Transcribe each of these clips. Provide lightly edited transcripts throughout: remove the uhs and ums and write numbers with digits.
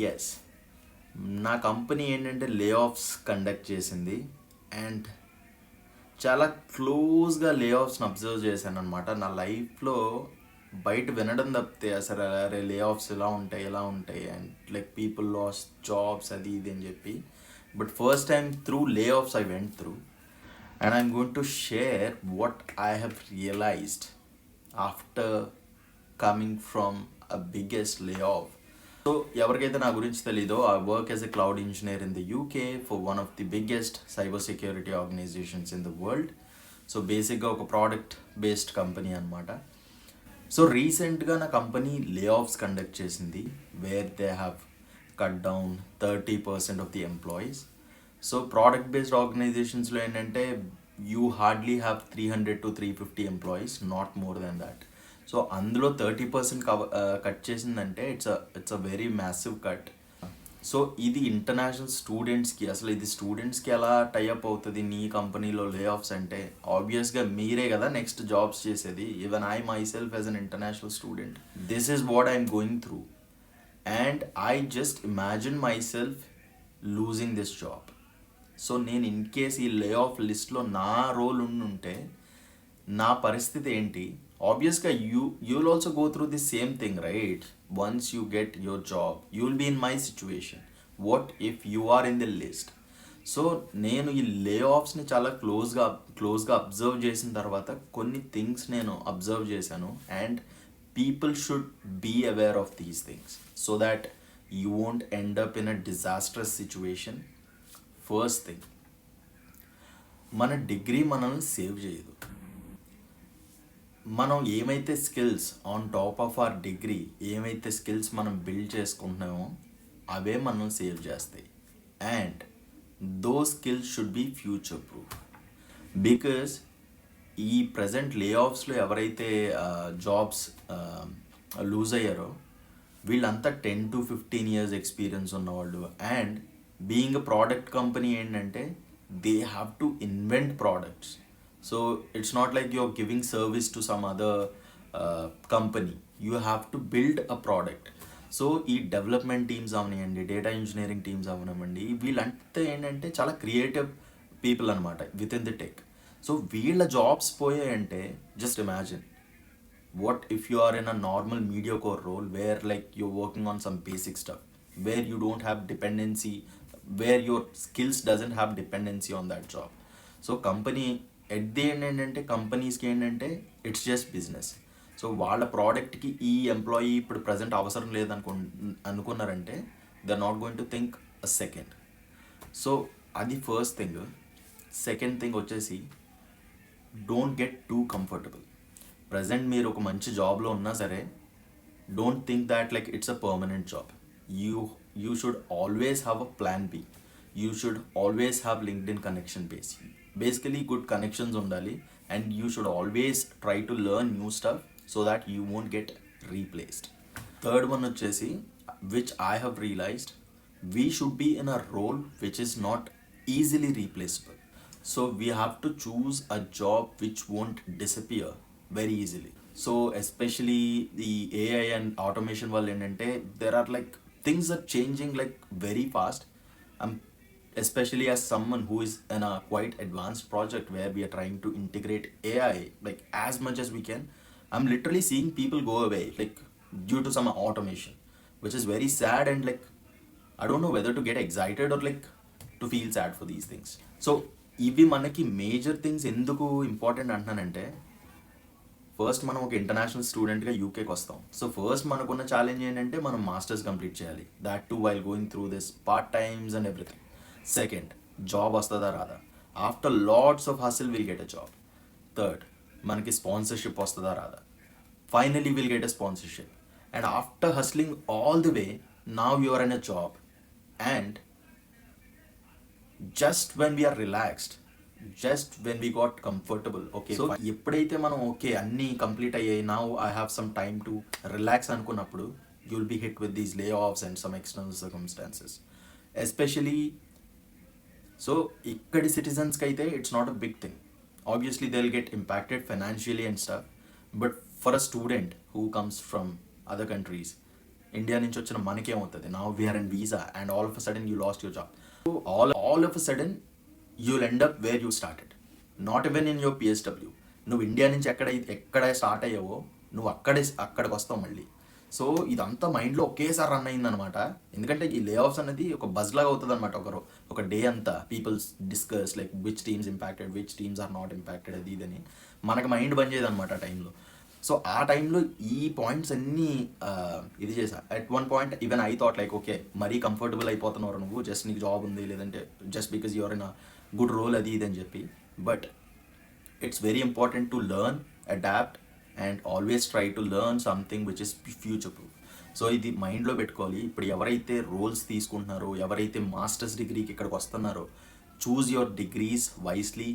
Yes, నా company ఏంటంటే లే ఆఫ్స్ కండక్ట్ చేసింది. అండ్ చాలా క్లోజ్గా లే ఆఫ్స్ని అబ్జర్వ్ చేశాను అనమాట నా లైఫ్లో. బయట వినడం తప్పితే అసలు అరే లే ఆఫ్స్ ఎలా ఉంటాయి and like people loss jobs అది ఇది అని చెప్పి. But first time through layoffs I went through, and I'm going to share what I have realized after coming from a biggest layoff. So ఎవరికైతే నా గురించి తెలీదో, I work as a cloud engineer in the UK for one of the biggest cyber security organisations in the world. So బేసిక్గా ఒక product based company అనమాట. So రీసెంట్గా నా company layoffs conduct చేసింది, where they have cut down 30% of the employees. So product based ఆర్గనైజేషన్స్లో ఏంటంటే you hardly have 300 to 350 employees, not more than that. So అందులో 30% cut చేసిందంటే it's a very massive cut. So ఇది international స్టూడెంట్స్కి, అసలు ఇది స్టూడెంట్స్కి ఎలా టైఅప్ అవుతుంది నీ కంపెనీలో లే ఆఫ్స్ అంటే? ఆబ్వియస్గా మీరే కదా నెక్స్ట్ జాబ్స్ చేసేది. Even I my self as an international student, this is what I'm going through. And I just imagine my self losing this job. So నేను ఇన్ కేస్ ఈ లే ఆఫ్ లిస్ట్లో నా role ఉంటే నా పరిస్థితి ఏంటి? Obviously, you'll also go through the same thing, right? Once you get your job, you'll be in my situation. What if you are in the list? So నేను ఈ లే ఆఫ్స్ని చాలా క్లోజ్గా అబ్జర్వ్ చేసిన తర్వాత కొన్ని థింగ్స్ నేను అబ్జర్వ్ చేశాను. And people should be aware of these things so that you won't end up in a disastrous situation. First thing, మన డిగ్రీ మనల్ని సేవ్ చేయదు. మనం ఏమైతే skills on top of our degree, ఏమైతే స్కిల్స్ మనం build చేసుకుంటున్నామో అవే మనం సేవ్ చేస్తాయి. And those skills should be future proof. Because ఈ ప్రజెంట్ లే ఆఫ్స్లో ఎవరైతే జాబ్స్ లూజ్ అయ్యారో వీళ్ళంతా 10 to 15 years ఎక్స్పీరియన్స్ ఉన్నవాళ్ళు. And being a product company ఏంటంటే they have to invent products. So it's not like you're giving service to some other company. You have to build a product. So ఈ development teams అవనివ్వండి, data engineering teams అవనివ్వండి, వీళ్ళంతా ఏంటంటే చాలా creative people అనమాట with in the tech. So వీళ్ళ jobs పోయాయంటే just imagine what if you are in a normal mediocre role where like you're working on some basic stuff, where you don't have dependency, where your skills doesn't have dependency on that job. So company at the end ఏంటంటే కంపెనీస్కి ఏంటంటే it's just business. So వాళ్ళ ప్రోడక్ట్కి ఈ employee ఇప్పుడు present అవసరం అనుకున్నారంటే they are not going to think a second. So అది ఫస్ట్ థింగ్. సెకండ్ థింగ్ వచ్చేసి don't get too comfortable. Present మీరు ఒక మంచి జాబ్లో ఉన్నా సరే don't think that like it's a permanent job. You should always have a plan B. You should always have LinkedIn connection base. Basically good connections ఉండాలి. And you should always try to learn new stuff so that you won't get replaced. Third one వచ్చేసి which I have realised, we should be in a role which is not easily replaceable. So we have to choose a job which won't disappear very easily. So especially ఈ AI and automation వల్ల ఏంటంటే there are like things are changing like very fast. Especially as someone who is in a quite advanced project where we are trying to integrate AI like as much as we can, I'm literally seeing people go away like due to some automation, which is very sad. And like I don't know whether to get excited or like to feel sad for these things. So ఇవి మనకి major things ఎందుకు important అంటున్నానంటే, first మనం ఒక international స్టూడెంట్గా యూకేకి వస్తాం. So first మనకున్న challenge ఏంటంటే మనం మాస్టర్స్ కంప్లీట్ చేయాలి, that to while going through this part times and everything. Second, job వస్తుందా రాదా? After lots of hustle will get a job. Third, మనకి స్పాన్సర్షిప్ వస్తుందా రాదా? Finally will get a sponsorship. And after hustling all the way, now you are in a job. And just when we're relaxed, just when we got comfortable, okay so ఎప్పుడైతే మనం okay అన్నీ complete అయ్యాయి, now I have some time to relax అనుకున్నప్పుడు, you will be hit with these layoffs and some external circumstances. Especially so ఇక్కడి సిటిజన్స్కి అయితే it's not a big thing. Obviously they will get impacted financially and stuff. But for a student who comes from other countries India నుంచి వచ్చిన మనకేమవుతుంది, now we're in visa and all of a sudden you lost your job. All of a sudden you'll end up where you started, not even in your PSW. నువ్వు India నుంచి ఎక్కడ start అయ్యావో నువ్వు అక్కడికి వస్తావు మళ్ళీ. సో ఇదంతా మైండ్లో ఒకేసారి రన్ అయిందనమాట. ఎందుకంటే ఈ లే ఆఫ్స్ అనేది ఒక బజ్ లాగా అవుతుంది అనమాట. ఒక డే అంతా peoples discuss like which teams impacted, which teams are not impacted, అది ఇదని మనకు మైండ్ బంద్ చేయదు అనమాట ఆ టైంలో. సో ఆ టైంలో ఈ పాయింట్స్ అన్నీ ఇది చేసా. At one point even I thought like okay మరీ కంఫర్టబుల్ అయిపోతున్నారు నువ్వు, జస్ట్ నీకు జాబ్ ఉంది, లేదంటే just because your in a good role, అది ఇది అని చెప్పి. But it's very important to learn, adapt and always try to learn something which is future proof. So ఇది మైండ్లో పెట్టుకోవాలి. ఇప్పుడు ఎవరైతే రోల్స్ తీసుకుంటున్నారో, ఎవరైతే మాస్టర్స్ డిగ్రీకి ఇక్కడికి వస్తున్నారో, choose your degrees wisely,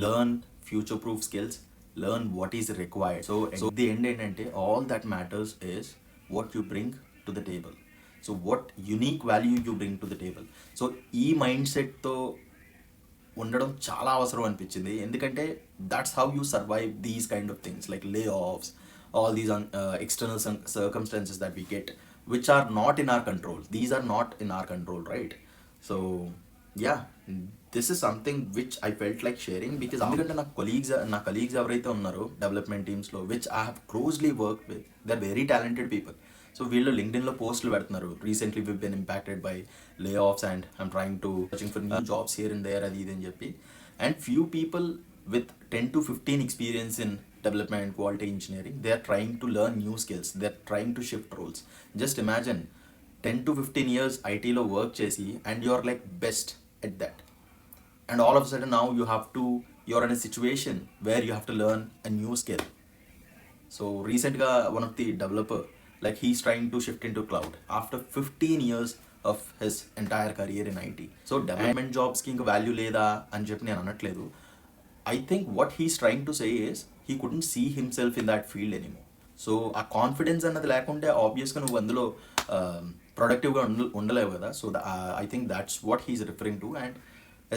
learn future proof skills, learn what is required. So the end ఏంటంటే all that matters is what you bring to the table. So what unique value you bring to the table. So ఈ mind సెట్తో ఉండడం చాలా అవసరం అనిపించింది. ఎందుకంటే that's how you survive these kind of things like layoffs, all these external circumstances that we get which are not in our control. These are not in our control, right? So yeah, this is something which I felt like sharing because ఎందుకంటే నా colleagues ఎవరైతే ఉన్నారో development టీమ్స్లో which I have closely work with, they are very talented people. So వీళ్ళు లింక్డ్ఇన్లో పోస్టులు పెడుతున్నారు, recently we been impacted by layoffs and I'm trying to searching for new jobs here and there, అది ఇది అని చెప్పి. And few people with 10 to 15 experience in development and quality engineering, they are trying to learn new skills, they are trying to shift roles. Just imagine 10 to 15 years IT లో work చేసి and you are like best at that, and all of a sudden now you're in a situation where you have to learn a new skill. So recently one of the developer, like he's trying to shift into cloud after 15 years of his entire career in IT. So development jobs ki inka value leda అని చెప్పి నేను అనట్లేదు. I think what he's trying to say is he couldn't see himself in that field anymore. So ఆ confidence అన్నది లేకుంటే ఆబ్వియస్గా నువ్వు అందులో ప్రొడక్టివ్గా ఉండలేవు కదా. So I think that's what he's referring to. And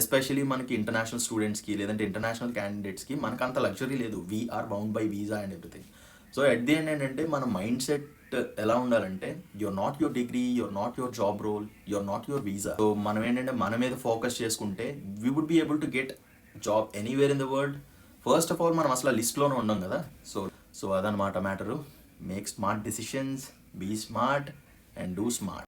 especially మనకి ఇంటర్నేషనల్ స్టూడెంట్స్కి లేదంటే ఇంటర్నేషనల్ క్యాండిడేట్స్కి మనకు అంత లగ్జరీ లేదు. We're bound by visa and everything. So at the end ఏంటంటే మన మైండ్ సెట్ ఎలా ఉండాలంటే your not your degree, your not your job role, your not your visa. So మనం ఏంటంటే మన మీద ఫోకస్ చేసుకుంటే we would be able to get job anywhere in the world. First of all మనం అసలు లిస్ట్లోనే ఉన్నాం కదా. సో అదనమాట matter. Make smart decisions, be smart and do smart.